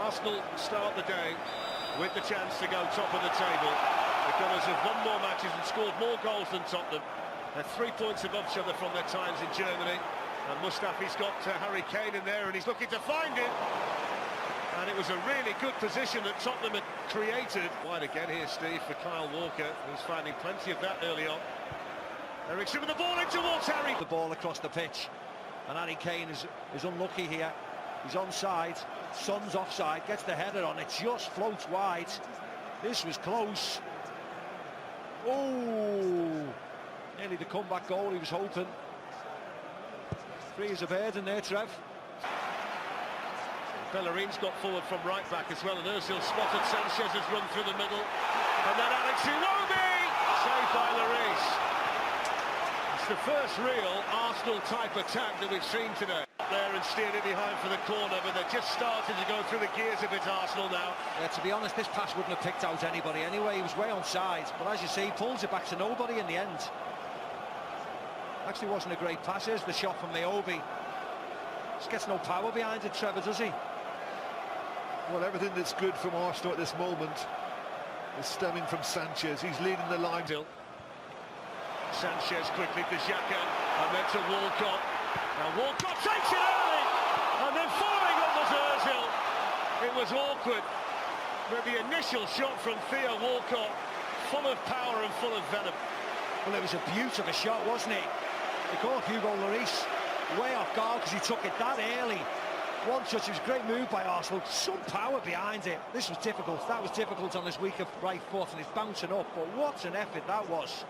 Arsenal start the day with the chance to go top of the table. The Gunners have won more matches and scored more goals than Tottenham. They're 3 points above each other from their times in Germany. And Mustafi's got Harry Kane in there and he's looking to find him. And it was a really good position that Tottenham had created. Wide again here, Steve, for Kyle Walker, who's finding plenty of that early on. Ericsson with the ball in towards Harry. The ball across the pitch. And Harry Kane is unlucky here. He's onside. Son's offside. Gets the header on. It just floats wide. This was close. Oh! Nearly the comeback goal he was hoping. Free as a bird in there, Trev. Bellerin's got forward from right back as well, and Ozil spotted Sanchez has run through the middle. And then Alex Iwobi! Saved by Lloris. It's the first real Arsenal-type attack that we've seen today. There and steered it behind for the corner, but they're just starting to go through the gears a bit, Arsenal now. Yeah, to be honest, this pass wouldn't have picked out anybody anyway. He was way onside, but as you see, he pulls it back to nobody in the end. Actually wasn't a great pass. Here's the shot from Iwobi. Just gets no power behind it, Trevor, does he? Well, everything that's good from Arsenal at this moment is stemming from Sanchez. He's leading the line. Sanchez quickly to Xhaka, and then to Walcott. Now Walcott takes it early, and then following up was Ozil. It was awkward, but the initial shot from Theo Walcott, full of power and full of venom. Well, it was a beautiful shot, wasn't it? They call Hugo Lloris way off guard because he took it that early. One touch, it was a great move by Arsenal, some power behind it. This was difficult, that was difficult on his weaker right foot, and it's bouncing up, but what an effort that was.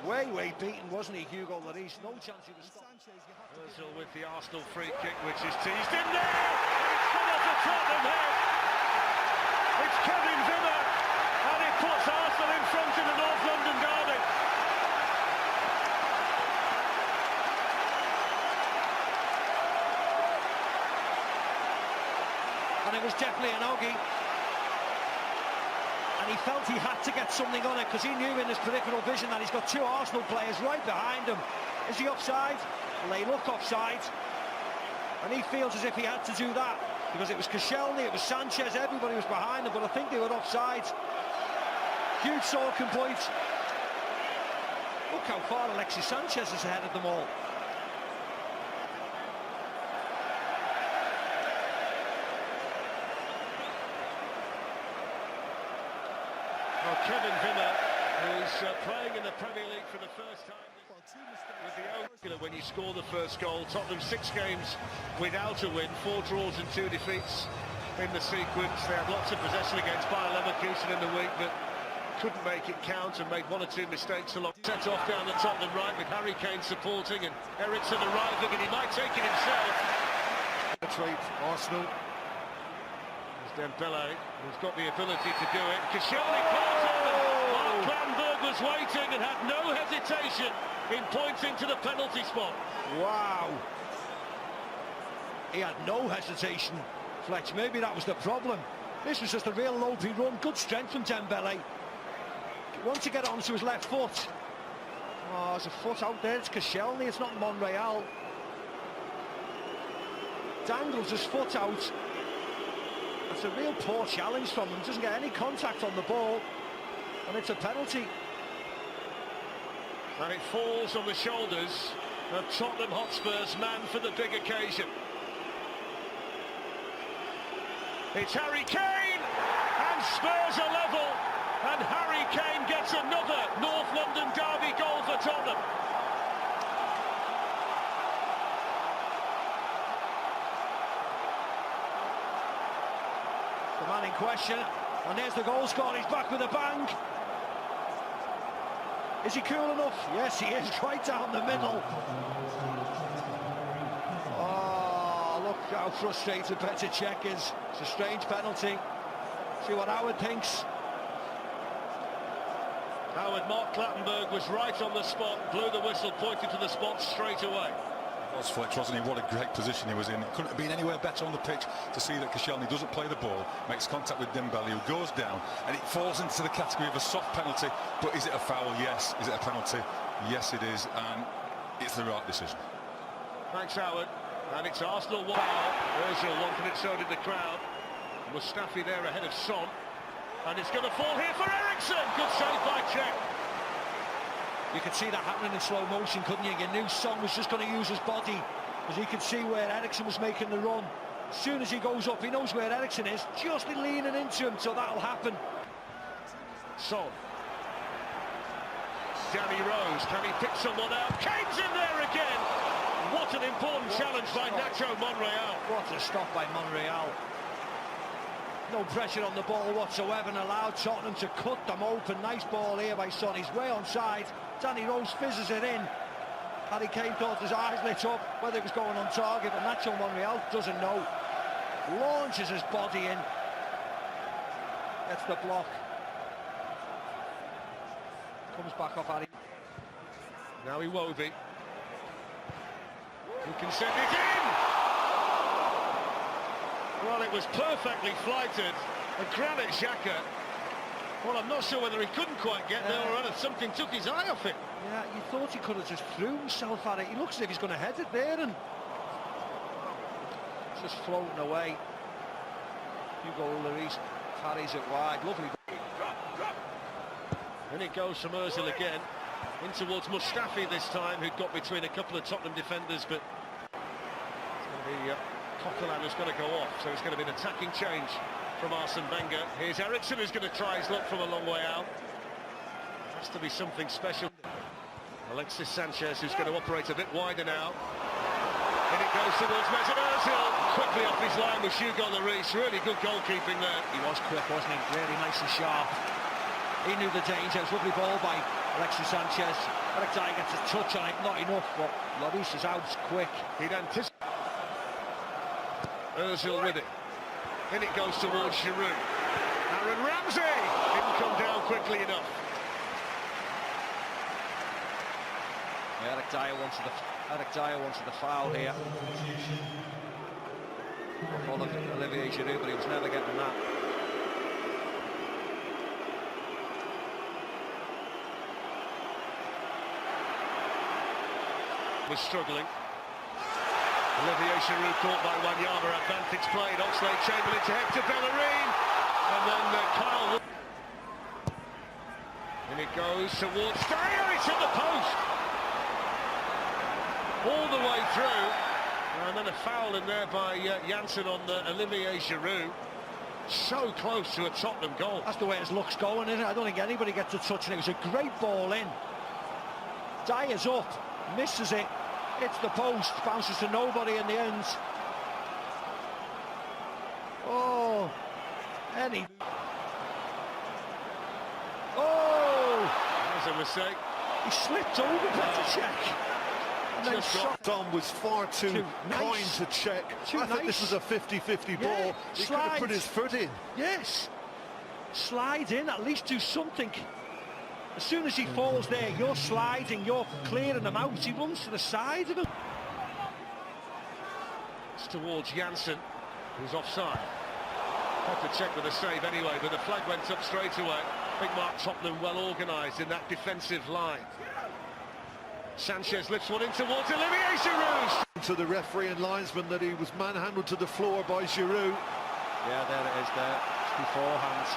Way beaten, wasn't he, Hugo Lloris? No chance he was stopped. Ozil with the Arsenal free kick, which is teased in there! It's come off the Tottenham head! It's Kevin Villa, and it puts Arsenal in front in the North London derby. And it was definitely an oggie. And he felt he had to get something on it because he knew in his peripheral vision that he's got two Arsenal players right behind him. Is he offside? Well, they look offside. And he feels as if he had to do that because it was Koscielny, it was Sanchez, everybody was behind him, but I think they were offside. Huge talking point. Look how far Alexis Sanchez is ahead of them all. Well, Kevin Villa, who's playing in the Premier League for the first time with the opener when you score the first goal. Tottenham 6 games without a win, 4 draws and 2 defeats in the sequence. They had lots of possession against Bayer Leverkusen in the week, but couldn't make it count and made 1 or 2 mistakes along. Set off down the Tottenham right with Harry Kane supporting and Ericsson arriving, and he might take it himself. Arsenal. Dembele, who's got the ability to do it. Koscielny calls on him. Mark Clanberg was waiting and had no hesitation in pointing to the penalty spot. Wow. He had no hesitation, Fletch. Maybe that was the problem. This was just a real low-key run. Good strength from Dembele. Wants to get onto his left foot. Oh, there's a foot out there. It's Koscielny, it's not Monreal. Dangles his foot out. It's a real poor challenge from him. Doesn't get any contact on the ball, and it's a penalty. And it falls on the shoulders of Tottenham Hotspurs, man for the big occasion. It's Harry Kane, and Spurs are level, and Harry Kane gets another North London derby goal for Tottenham. The man in question, and there's the goal scorer. He's back with a bang. Is he cool enough? Yes, he is, right down the middle. Oh, look how frustrated Petr Cech is. It's a strange penalty. See what Howard thinks. Howard, Mark Clattenburg was right on the spot, blew the whistle, pointed to the spot straight away. Was Fletch, wasn't he? What a great position he was in. It couldn't have been anywhere better on the pitch to see that Koscielny doesn't play the ball, makes contact with Dembele, who goes down, and it falls into the category of a soft penalty. But is it a foul? Yes. Is it a penalty? Yes, it is, and it's the right decision. Thanks, Howard. And it's Arsenal foul. Ozil wanted it, so did the crowd. Mustafi there ahead of Son. And it's going to fall here for Eriksen. Good save by Czech. You could see that happening in slow motion, couldn't you? You knew Son was just going to use his body, as he could see where Eriksen was making the run. As soon as he goes up, he knows where Eriksen is, just leaning into him, so that'll happen. Son. Danny Rose, can he pick someone out? Kane's in there again! What an important challenge by Nacho Monreal. What a stop by Monreal. No pressure on the ball whatsoever and allowed Tottenham to cut them open. Nice ball here by Son, he's way onside. Danny Rose fizzes it in. Harry Kane thought his eyes lit up whether it was going on target, but Nacho Monreal doesn't know. Launches his body in. Gets the block. Comes back off Harry. Now Iwobi. Who can send it in? Well, it was perfectly flighted. And Granit Xhaka, well, I'm not sure whether he couldn't quite get there or whether something took his eye off it. Yeah, you thought he could have just threw himself at it. He looks as if he's going to head it there and just floating away. Hugo Lloris carries it wide. Lovely. And it goes from Ozil again. In towards Mustafi this time, who got between a couple of Tottenham defenders, but it's going to be Coquelin who's going to go off, so it's going to be an attacking change from Arsene Wenger. Here's Eriksen who's going to try his luck from a long way out. Has to be something special. Alexis Sanchez, who's going to operate a bit wider now. And it goes towards Mesut Ozil, quickly off his line with Hugo Lloris. Really good goalkeeping there. He was quick, wasn't he? Really nice and sharp. He knew the danger. It was a lovely ball by Alexis Sanchez. Eric Dyer gets a touch on it, not enough, but Lloris is out quick. He'd anticipate. Ozil with it. In it goes towards Giroud. Aaron Ramsey didn't come down quickly enough. Yeah, Eric Dyer wanted the foul here. For Olivier Giroud, but he was never getting that. Was struggling. Olivier Giroud caught by Wanyama, advantage played. Oxlade-Chamberlain to Hector Bellerin, and then Kyle. And it goes towards Dyer. It's at the post, all the way through, and then a foul in there by Janssen on Olivier Giroud. So close to a Tottenham goal. That's the way his luck's going, isn't it? I don't think anybody gets a touch, and it was a great ball in. Dyer's up, misses it. Hits the post, bounces to nobody in the end. Oh, There's a mistake. He slipped over Petr Cech. And then Tom was far too kind to Czech. I think this was a 50-50 ball. He could have put his foot in. Yes. Slide in, at least do something. As soon as he falls there, you're sliding, you're clearing him out. He runs to the side of him. It's towards Janssen, who's offside. Had to check with a save anyway, but the flag went up straight away. I think Mark Tottenham well organised in that defensive line. Sanchez lifts one in towards Olivier Giroud. To the referee and linesman that he was manhandled to the floor by Giroud. Yeah, there it is there. It's beforehand.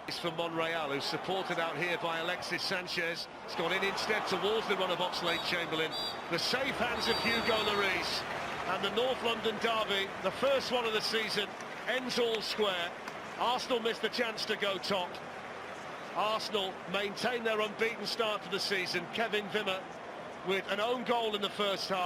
It's for Monreal, who's supported out here by Alexis Sanchez. It's gone in instead towards the run of Oxlade-Chamberlain. The safe hands of Hugo Lloris. And the North London derby, the first one of the season, ends all square. Arsenal missed the chance to go top. Arsenal maintain their unbeaten start to the season. Kevin Wimmer with an own goal in the first half.